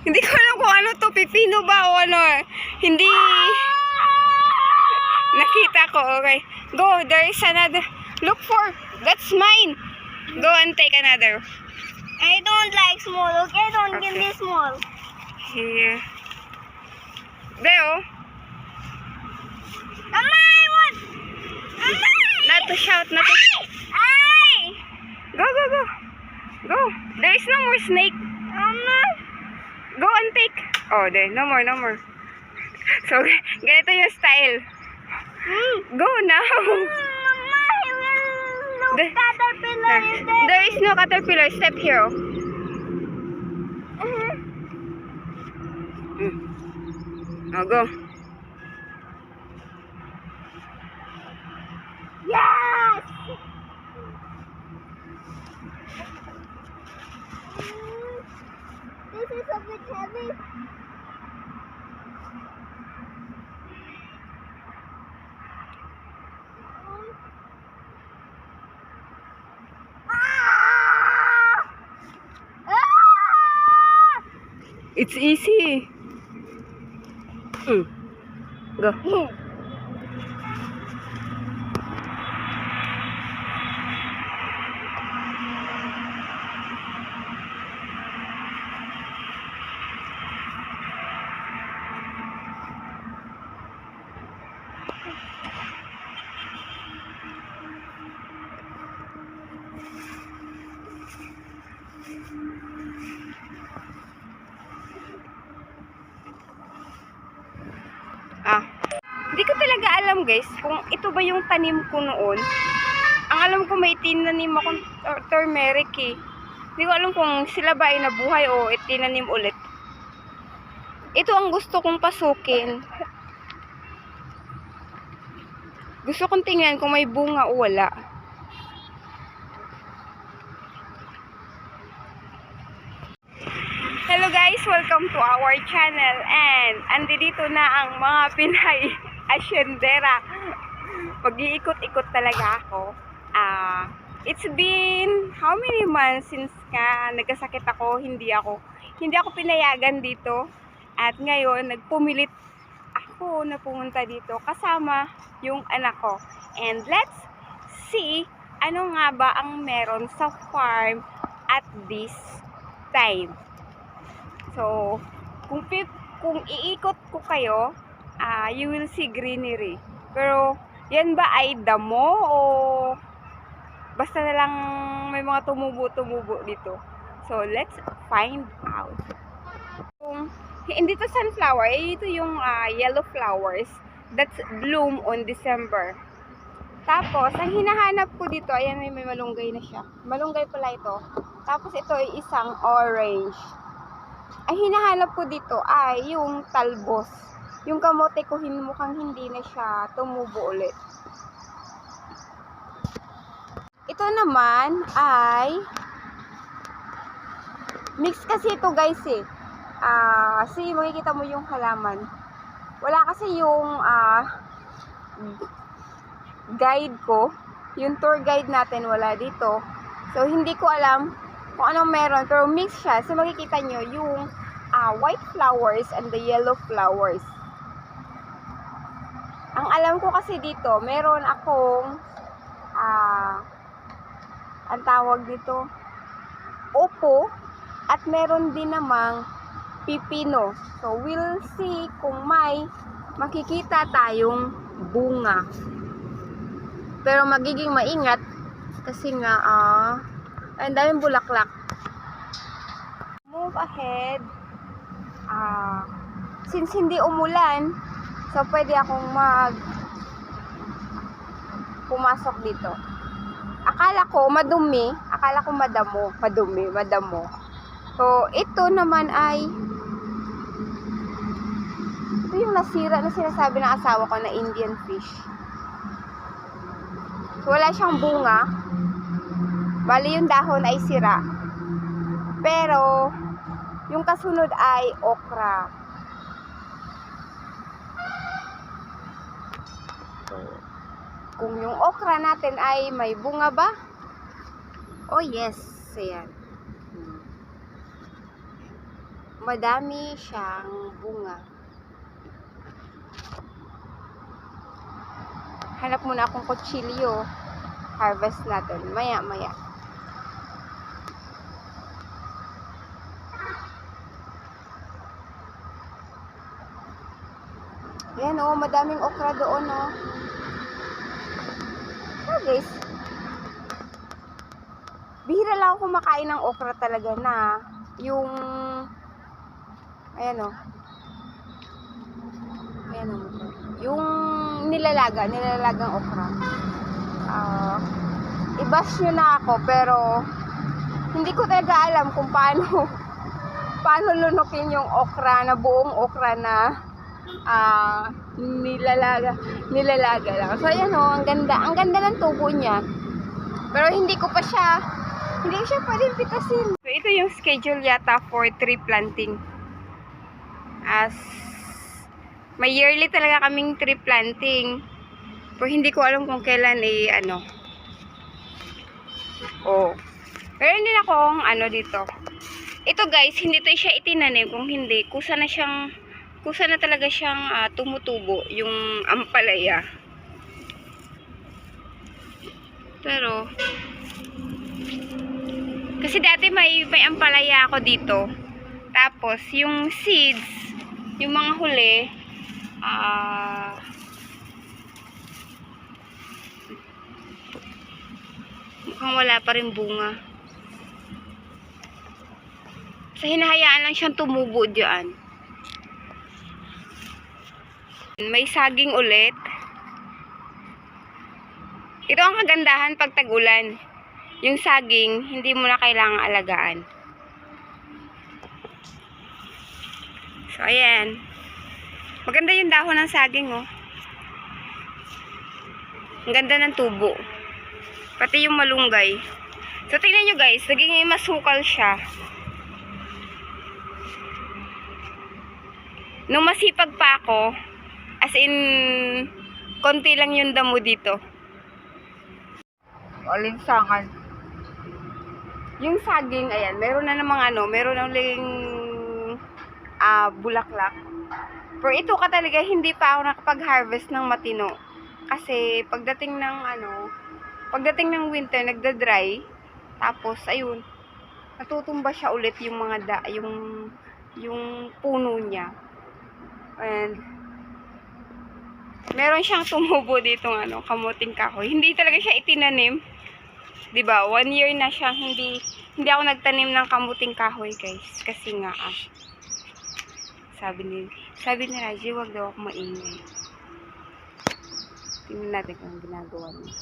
Hindi ko alam kung ano to, pipino ba o ano. Hindi nakita ko. Okay. Go, there is another. Look for. That's mine. Go and take another. I don't like small, okay? Don't give Okay. me small. Here. There, oh. Mama, I want. Mama! Not to shout, not to... Ay! Go, go, go. Go. There is no more snake. Mama! Go and take. Oh, there. No more, no more. So, ganito yung style. Go now. Mama, I will look The- caterpillar is there. There is no caterpillar. Step here, oh. Oh, go. Yes! This is a bit heavy. It's easy. Go. Hindi ko talaga alam guys kung ito ba yung tanim ko noon. Ang alam ko may tinanim akong turmeric eh. Hindi ko alam kung sila ba ay nabuhay o itinanim ulit. Ito ang gusto kong pasukin. Gusto kong tingnan kung may bunga o wala. Hello guys! Welcome to our channel and andito na ang mga Pinay asyendera. Mag-iikot-ikot talaga ako. It's been how many months since nagkasakit ako, hindi ako pinayagan dito. At ngayon, nagpumilit ako na pumunta dito kasama yung anak ko. And let's see ano nga ba ang meron sa farm at this time. So, kung iikot ko kayo, you will see greenery. Pero, yan ba ay damo o basta na lang may mga tumubo-tumubo dito? So, let's find out. Hindi to sunflower, ito yung yellow flowers that's bloom on December. Tapos, ang hinahanap ko dito, ayan may malunggay na siya. Malunggay pala ito. Tapos, ito ay isang orange. Ang hinahanap ko dito ay yung talbos. Yung kamote ko mukhang hindi na siya tumubo ulit. Ito naman ay mix kasi ito guys eh. Kasi makikita mo yung halaman. Wala kasi yung guide ko. Yung tour guide natin wala dito. So hindi ko alam kung anong meron, pero mix siya. So makikita nyo yung white flowers and the yellow flowers. Ang alam ko kasi dito, meron akong ang tawag dito opo, at meron din namang pipino. So we'll see kung may makikita tayong bunga. Pero magiging maingat kasi nga ang daming bulaklak. Move ahead. Since hindi umulan, so pwede akong pumasok dito. Akala ko madumi, akala ko madamo. So ito naman ay ito yung nasira na sinasabi ng asawa ko na Indian fish. So wala siyang bunga. Bali yung dahon ay sira. Pero yung kasunod ay okra. So, kung yung okra natin ay may bunga ba? Oh yes, ayan. madami siyang bunga. Hanap muna akong kutsilyo. Harvest natin. Maya. Ayan oh, madaming okra doon oh. So guys, bihira lang ako kumakain ng okra talaga na yung ayan oh. Ayan oh. Yung nilalagang okra. I-bash nyo na ako pero hindi ko talaga alam kung paano lunukin yung okra na buong okra na nilalaga lang. So ayan oh, ang ganda ng tubo niya. Pero hindi ko siya pwedeng pitasin. So ito yung schedule yata for tree planting. As may yearly talaga kaming tree planting. Pero hindi ko alam kung kailan Oh. Meron din akong dito. Ito guys, hindi to siya itinanim. Kung hindi, kusa na talaga siyang tumutubo yung ampalaya. Pero kasi dati may ampalaya ako dito. Tapos yung seeds, yung mga huli, mukhang wala pa rin bunga. So hinahayaan lang siyang tumubo diyan. May saging ulit. Ito ang kagandahan pag tag-ulan. Yung saging, hindi mo na kailangang alagaan. So, ayan. Maganda yung dahon ng saging, oh. Ang ganda ng tubo. Pati yung malunggay. So, tingnan nyo guys, naging masukal siya. Nung masipag pa ako, as in, konti lang yung damo dito. Alinsangan. Yung saging, ayan, meron na namang meron na uling bulaklak. Pero ito ka talaga, hindi pa ako nakapag-harvest ng matino. Kasi pagdating ng winter, nagda-dry. Tapos, ayun, natutumba siya ulit yung mga yung puno niya. And meron siyang tumubo dito kamuting kahoy. Hindi talaga siya itinanim. 'Di ba? 1 year na siyang hindi ako nagtanim ng kamuting kahoy, guys. Kasi nga sabi ni Raji, wag daw ako maingay. Tingnan natin kung ginagawa niya.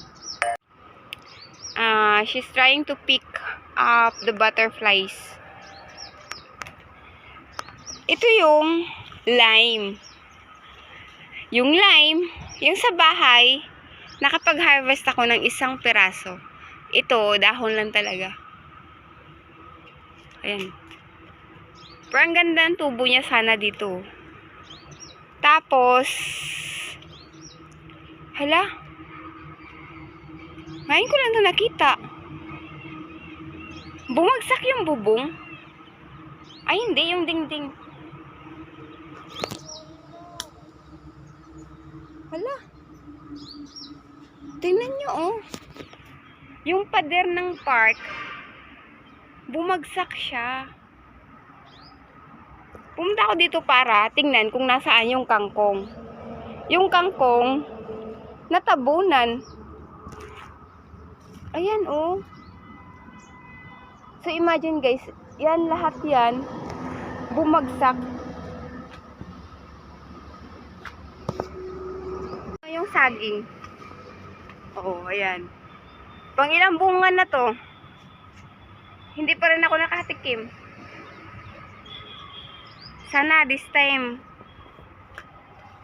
She's trying to pick up the butterflies. Ito yung lime. Yung lime, yung sa bahay, nakapag-harvest ako ng 1 piraso. Ito, dahon lang talaga. Ayan. Pero ang ganda ng tubo niya sana dito. Tapos, hala, ngayon ko lang ito nakita. Bumagsak yung bubong. Ay, hindi, yung dingding. Hala. Tingnan nyo, oh. Yung pader ng park, bumagsak siya. Pumunta ako dito para tingnan kung nasaan yung kangkong. Yung kangkong, natabunan. Ayan, oh. So, imagine guys, yan, lahat yan, bumagsak. Yung saging. Oo, ayan. Pang ilang bunga na to, hindi pa rin ako nakatikim. Sana this time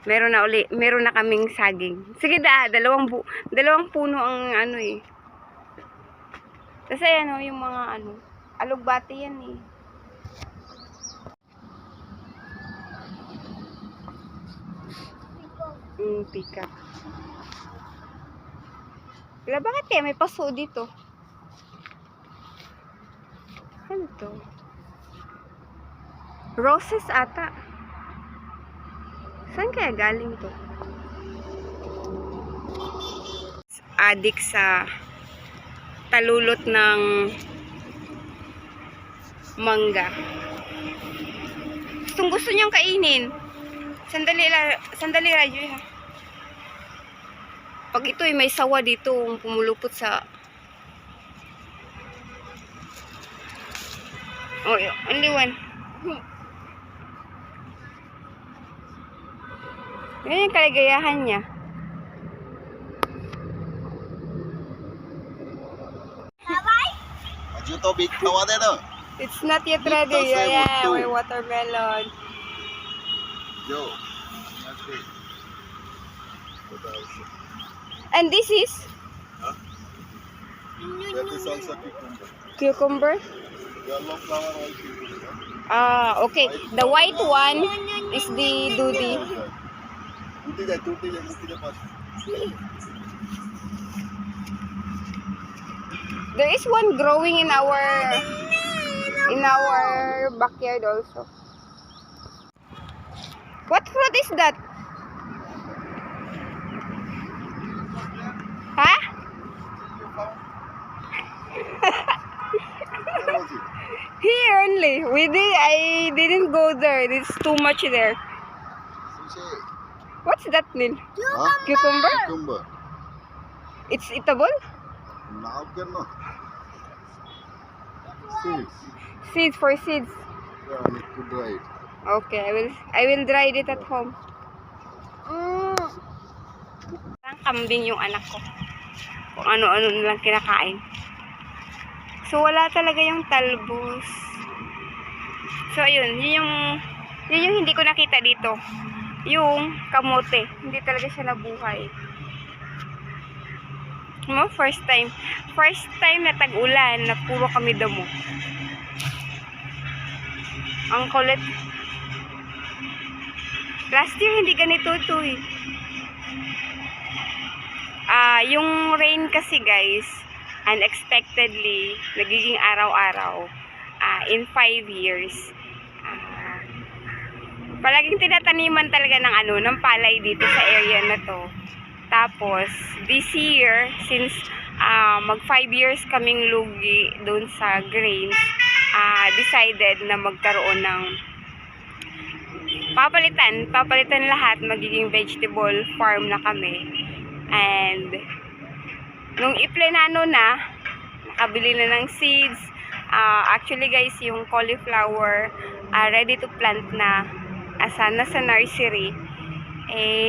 meron na kaming saging. Sige dalawang puno ang eh. Kasi yung mga alugbati yan eh. Pick-up. Wala, bakit kaya may paso dito? Ano to? Roses ata. Saan kaya galing to? Adik sa talulot ng mangga. Gusto niyang kainin. Sandali radyo ha. Pag ito ay may sawa dito, pumulupot sa... Oh, only one. Yan yung kaligayahan niya. Haju tubig tawa deh no. It's not yet ready. Ito, Yeah, two. may watermelon. Yo. And this is That is also cucumber. cucumber. Yellow flower white cucumber. Ah, okay. The white one is the dudi. Tuti deh pas. There is one growing in our backyard also. What fruit is that? Huh? Where was it? Here only. I didn't go there. It's too much there. Sushi. What's that, Nil? Huh? Cucumber? Cucumber. It's eatable? Now can no. Seeds. Seeds for seeds. Yeah, I need to dry it. Okay, I will dry it at home. Parang kambing yung anak ko. Kung ano-ano nilang kinakain. So wala talaga yung talbos. So ayun, yun yung hindi ko nakita dito. Yung kamote, hindi talaga siya nabuhay. No, first time na tag-ulan na puro kami damo. Ang kulit. Last year hindi ganito to eh. Yung rain kasi guys, unexpectedly, nagiging araw-araw. In 5 years. Palaging tinataniman talaga ng palay dito sa area na to. Tapos, this year, since mag 5 years kaming lugi doon sa grains, decided na magkaroon ng papalitan lahat, magiging vegetable farm na kami. And nung iplenano na, nakabili na ng seeds. Actually guys, yung cauliflower ready to plant na nasa nursery.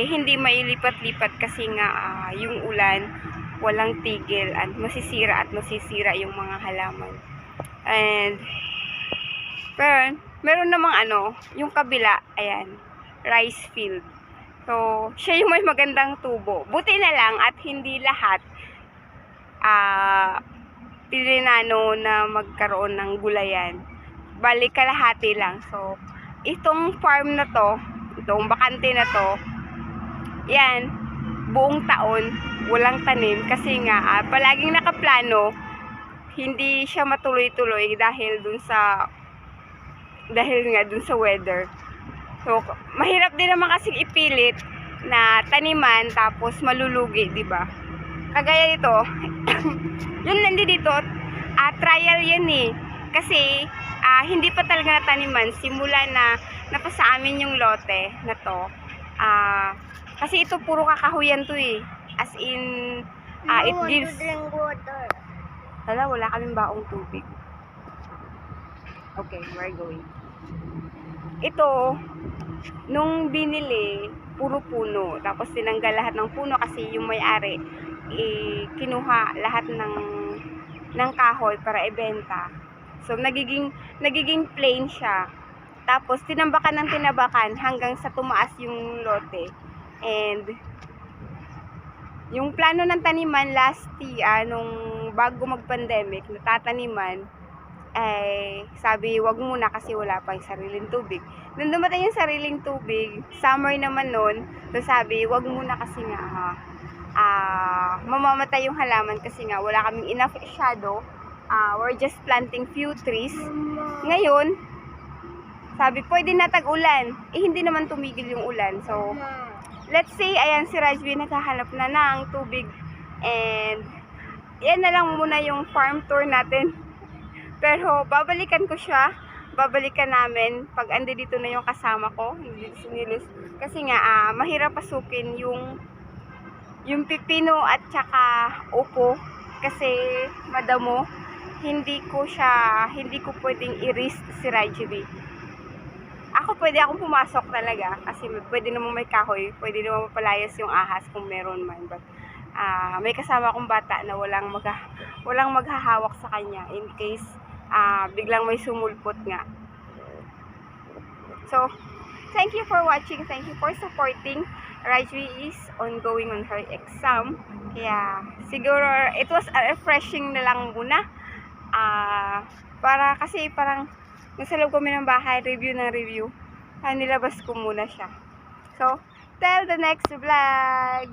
Hindi mailipat-lipat kasi nga yung ulan walang tigil at masisira yung mga halaman. And pero meron namang yung kabila, ayan, rice field. So, siya yung may magandang tubo. Buti na lang at hindi lahat pilinano na magkaroon ng gulayan. Balik kalahati lang. So, itong farm na to, itong bakante na to, yan, buong taon, walang tanim. Kasi nga, palaging nakaplano, hindi siya matuloy-tuloy dahil nga dun sa weather. So, mahirap din naman kasing ipilit na taniman tapos malulugi, di ba? Kagaya dito, yun nandito, trial yan eh. Kasi, hindi pa talaga nataniman simula na napasa amin yung lote na to. Kasi ito puro kakahuyan to eh. As in, it gives... drink water. wala kaming baong tubig. Okay, we're going. Ito, nung binili, puro puno. Tapos tinanggal lahat ng puno kasi yung may-ari, kinuha lahat ng kahoy para ibenta. So, nagiging plain siya. Tapos, tinambakan hanggang sa tumaas yung lote. And, yung plano ng taniman last year, nung bago mag-pandemic, natataniman, sabi, wag muna kasi wala pang sariling tubig. Nung dumating yung sariling tubig, summer naman nun, so sabi, wag muna kasi nga, mamamatay yung halaman kasi nga, wala kaming enough shadow. We're just planting few trees. Ngayon, Sabi, pwede na tag-ulan. Eh, hindi naman tumigil yung ulan. So, let's say, ayan si Rajvi naghahanap na ng tubig. And, yan na lang muna yung farm tour natin. Pero, babalikan ko siya. Babalikan namin pag andi dito na yung kasama ko. Hindi sinilis. Kasi nga, mahirap pasukin yung pipino at saka upo. Kasi, madamo. Hindi ko pwedeng i-risk si Rajvi. Ako pwede akong pumasok talaga kasi pwede namang may kahoy, pwede namang mapalayas yung ahas kung meron man. But may kasama akong bata na walang maghahawak sa kanya in case biglang may sumulpot nga. So, thank you for watching, thank you for supporting. Rajvi is ongoing on her exam. Kaya siguro it was refreshing na lang muna. Kasi parang nasa loob kami ng bahay, review ng review. Nilabas ko muna siya. So, till the next vlog!